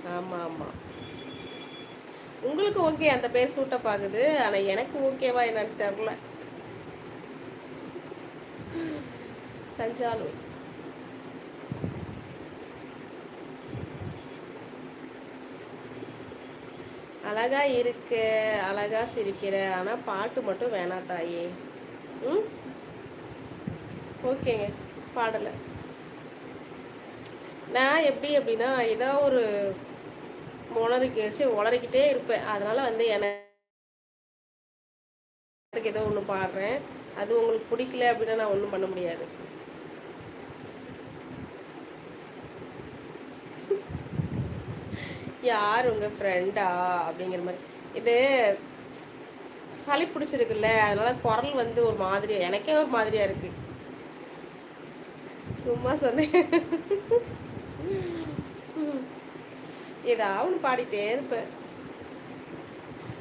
ஆமா, ஆமா. உங்களுக்கு ஓகே அந்த பேர் சூட்டப் ஆகுது. ஆனா எனக்கு ஓகேவா என்னன்னு தெர்ல. கஞ்சாலு. அழகா இருக்க, அழகா சிரிக்கிற. ஆனா பாட்டு மட்டும் வேணாம் தாயே. ம். ஓகேங்க. பாடல. நான் எப்படி அப்படின்னா, ஏதோ ஒரு ஒளறிக்கிட்டே இருப்பேன். அதனால வந்து எனக்கு ஏதோ ஒண்ணு பாடுறேன். அது உங்களுக்கு பிடிக்கல அப்படின்னா நான் ஒண்ணும் பண்ண முடியாது. யார் உங்க ஃப்ரெண்டா? அப்படிங்கிற மாரி. இது சளி பிடிச்சிருக்குல்ல, அதனால குரல் வந்து ஒரு மாதிரியா எனக்கே ஒரு மாதிரியா இருக்கு. சும்மா சொன்னேன். ம். ஏதாவது ஒண்ணு பாடிட்டே இருப்பேன்.